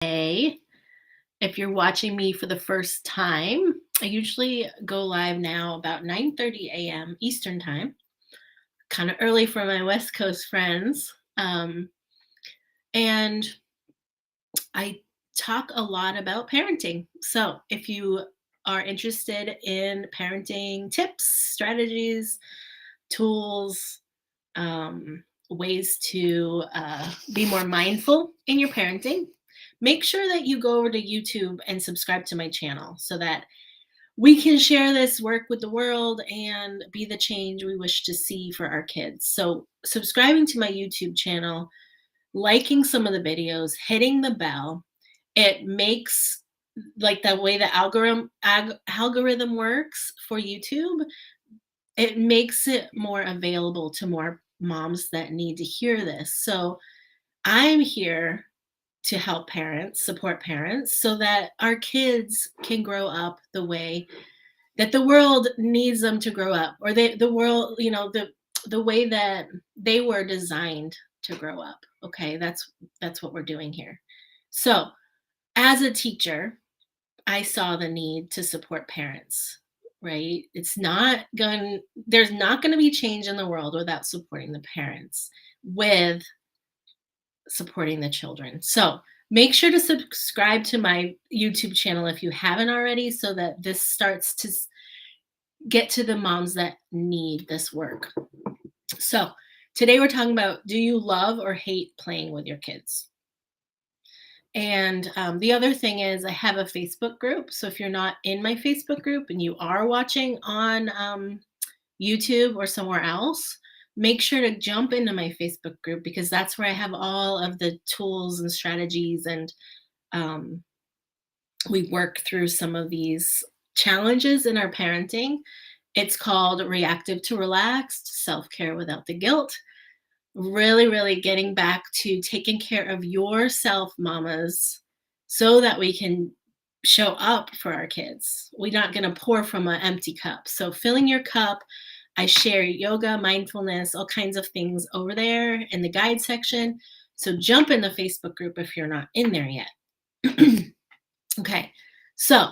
Hey, if you're watching me for the first time, I usually go live now about 9:30 a.m. Eastern time, kind of early for my West Coast friends. And I talk a lot about parenting. So if you are interested in parenting tips, strategies, tools, ways to be more mindful in your parenting, make sure that you go over to YouTube and subscribe to my channel so that we can share this work with the world and be the change we wish to see for our kids. So, subscribing to my YouTube channel, liking some of the videos, hitting the bell, it makes like the way the algorithm works for YouTube, it makes it more available to more moms that need to hear this. So I'm here to help parents, support parents, so that our kids can grow up the way that the world needs them to grow up, or the world, the way that they were designed to grow up. Okay, that's what we're doing here. So as a teacher, I saw the need to support parents, right? There's not going to be change in the world without supporting the parents with supporting the children. So make sure to subscribe to my YouTube channel if you haven't already, so that this starts to get to the moms that need this work. So today we're talking about, do you love or hate playing with your kids? And the other thing is, I have a Facebook group. So if you're not in my Facebook group and you are watching on YouTube or somewhere else, make sure to jump into my Facebook group, because that's where I have all of the tools and strategies, and um, we work through some of these challenges in our parenting. It's called Reactive to Relaxed Self Care Without the Guilt. Really, really getting back to taking care of yourself, mamas, so that we can show up for our kids. We're not going to pour from an empty cup. So, filling your cup, I share yoga, mindfulness, all kinds of things over there in the guide section. So, jump in the Facebook group if you're not in there yet. Okay. So,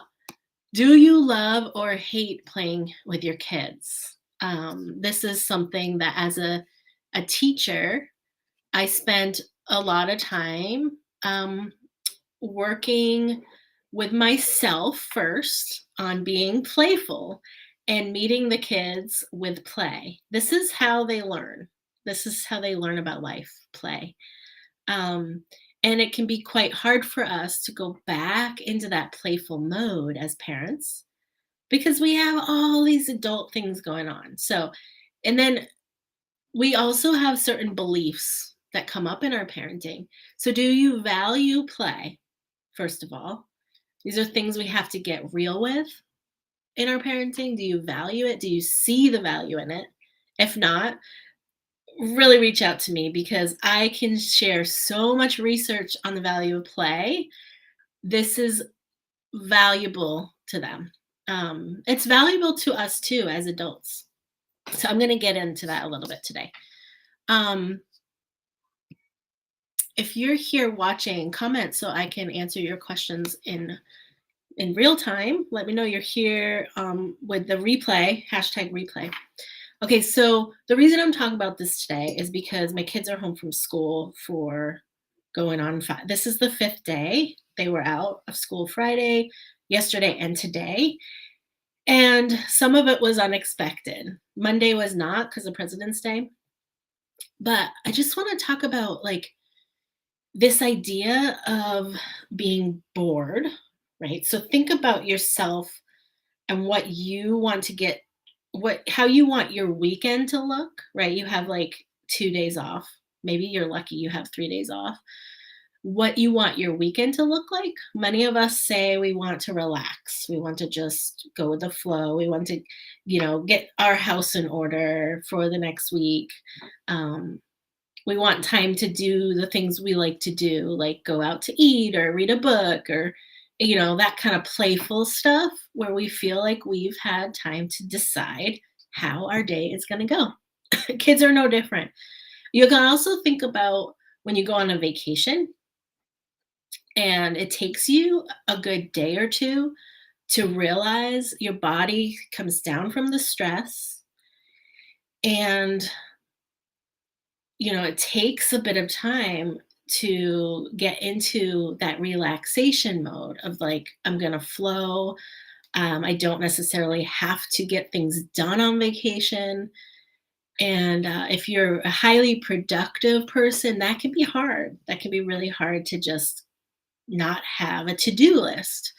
do you love or hate playing with your kids? This is something that, as a teacher, I spent a lot of time working with myself first on being playful and meeting the kids with play. This is how they learn. This is how they learn about life, play. Um, and it can be quite hard for us to go back into that playful mode as parents, because we have all these adult things going on. So, and then we also have certain beliefs that come up in our parenting. So, do you value play? First of all, these are things we have to get real with in our parenting. Do you value it? Do you see the value in it? If not, really reach out to me, because I can share so much research on the value of play. This is valuable to them. It's valuable to us too as adults. So I'm going to get into that a little bit today. Um, if you're here watching, comment so I can answer your questions in real time. Let me know you're here with the replay, hashtag replay. Okay, so the reason I'm talking about this today is because my kids are home from school for going on five. This is the fifth day. They were out of school Friday, yesterday, and today. And some of it was unexpected. Monday was not, because of President's Day. But I just want to talk about like this idea of being bored, right? So think about yourself and what you want to get, how you want your weekend to look, right? You have like 2 days off. Maybe you're lucky you have 3 days off. What you want your weekend to look like. Many of us say we want to relax. We want to just go with the flow. We want to, get our house in order for the next week. We want time to do the things we like to do, like go out to eat or read a book, or, that kind of playful stuff where we feel like we've had time to decide how our day is going to go. Kids are no different. You can also think about when you go on a vacation. And it takes you a good day or two to realize your body comes down from the stress. And, it takes a bit of time to get into that relaxation mode of like, I'm going to flow. I don't necessarily have to get things done on vacation. And if you're a highly productive person, that can be hard. That can be really hard to just not have a to do list.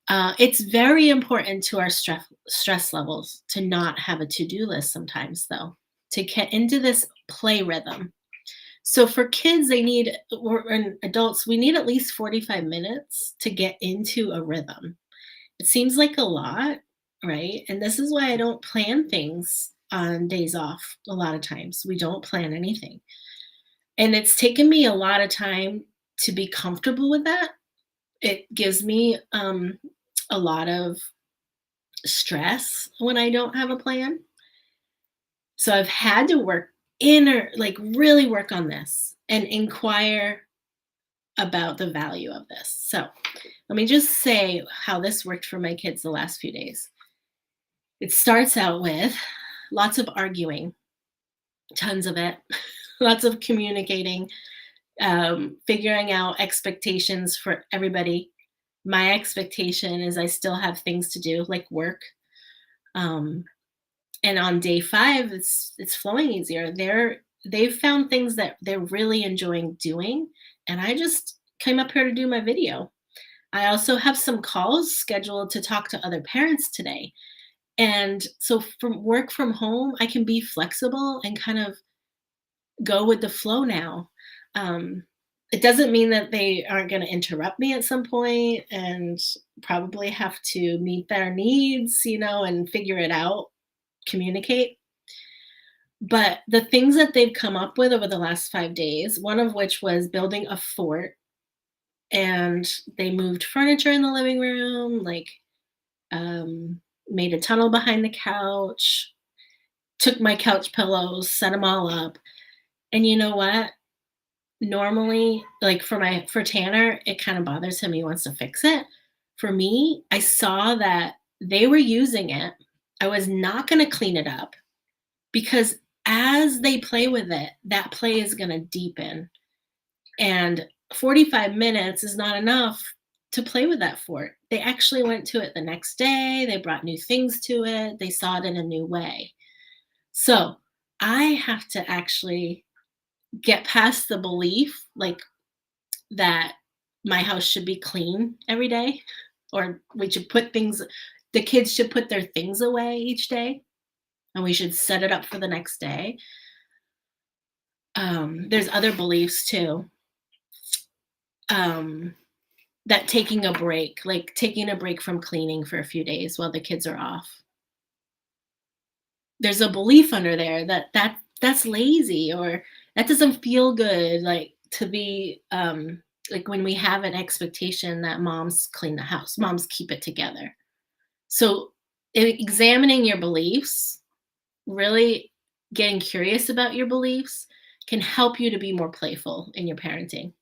It's very important to our stress levels to not have a to do list sometimes, though, to get into this play rhythm. So for kids, and adults, we need at least 45 minutes to get into a rhythm. It seems like a lot, right? And this is why I don't plan things on days off a lot of times. We don't plan anything. And it's taken me a lot of time to be comfortable with that. It gives me a lot of stress when I don't have a plan. So I've had to like really work on this and inquire about the value of this. So let me just say how this worked for my kids the last few days. It starts out with lots of arguing, tons of it, lots of communicating, figuring out expectations for everybody. My expectation is I still have things to do, like work. Um, and on day 5, it's flowing easier. They've found things that they're really enjoying doing, and I just came up here to do my video. I also have some calls scheduled to talk to other parents today. And so from work from home, I can be flexible and kind of go with the flow now. Um, it doesn't mean that they aren't going to interrupt me at some point and probably have to meet their needs, and figure it out, communicate. But the things that they've come up with over the last 5 days, one of which was building a fort, and they moved furniture in the living room, like made a tunnel behind the couch, took my couch pillows, set them all up. And you know what? Normally, like for Tanner, it kind of bothers him. He wants to fix it. For me, I saw that they were using it. I was not going to clean it up because as they play with it, that play is going to deepen. And 45 minutes is not enough to play with that fort. They actually went to it the next day. They brought new things to it. They saw it in a new way. So I have to actually get past the belief like that my house should be clean every day, or the kids should put their things away each day, and we should set it up for the next day. There's other beliefs too. Um, that taking a break from cleaning for a few days while the kids are off. There's a belief under there that's lazy, or that doesn't feel good, like to be like when we have an expectation that moms clean the house, moms keep it together. So examining your beliefs, really getting curious about your beliefs can help you to be more playful in your parenting.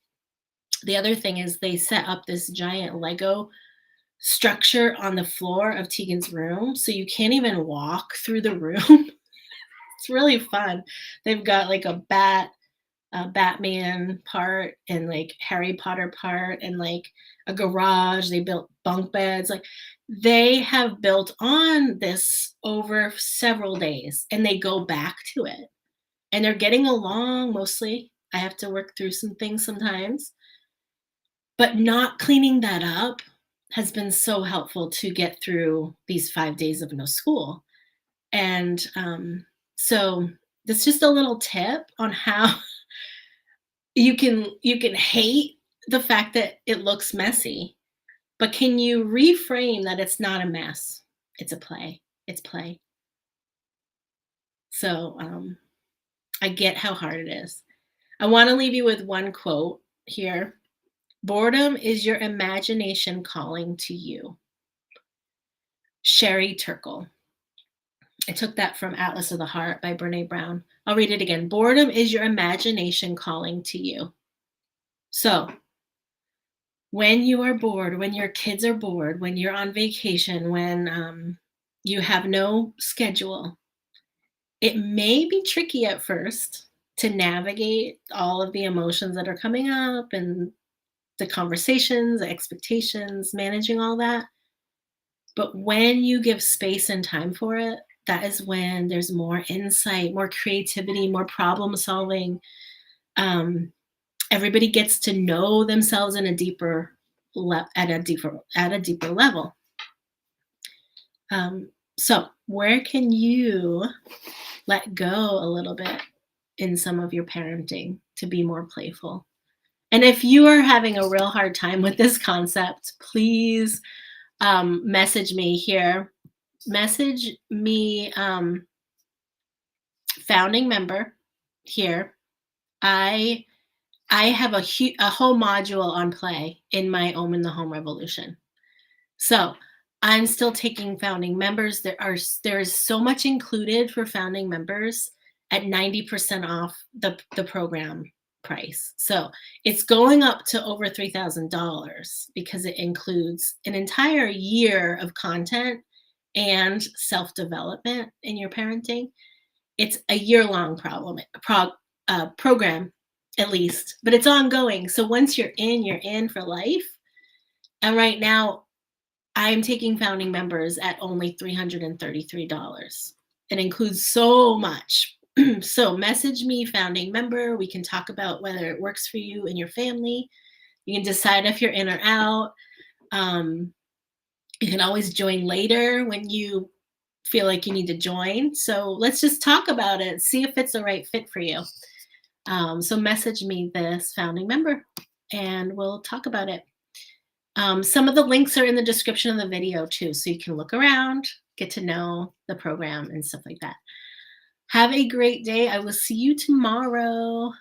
The other thing is they set up this giant Lego structure on the floor of Tegan's room, so you can't even walk through the room. It's really fun. They've got like a Batman part and like Harry Potter part and like a garage. They built bunk beds. Like they have built on this over several days and they go back to it. And they're getting along mostly. I have to work through some things sometimes. But not cleaning that up has been so helpful to get through these 5 days of no school. And so that's just a little tip on how you can hate the fact that it looks messy, but can you reframe that it's not a mess? It's a play. It's play. So I get how hard it is. I want to leave you with one quote here. Boredom is your imagination calling to you. Sherry Turkle. I took that from Atlas of the Heart by Brene Brown. I'll read it again. Boredom is your imagination calling to you. So When you are bored, when your kids are bored, when you're on vacation, when you have no schedule, it may be tricky at first to navigate all of the emotions that are coming up and the conversations, the expectations, managing all that. But when you give space and time for it, that is when there's more insight, more creativity, more problem solving. Um, Everybody gets to know themselves in a deeper at a deeper level. So where can you let go a little bit in some of your parenting to be more playful? And if you are having a real hard time with this concept, please message me here. Message me, founding member here. I I have a whole module on play in my Own in the Home Revolution. So I'm still taking founding members. There's so much included for founding members at 90% off the program price. So it's going up to over $3,000 because it includes an entire year of content and self-development in your parenting. It's a year-long program at least, but it's ongoing. So once you're in for life. And right now, I'm taking founding members at only $333. It includes so much. So message me, founding member. We can talk about whether it works for you and your family. You can decide if you're in or out. Um, you can always join later when you feel like you need to join. So let's just talk about it, see if it's the right fit for you. So message me this founding member and we'll talk about it. Some of the links are in the description of the video too, so you can look around, get to know the program and stuff like that. Have a great day. I will see you tomorrow.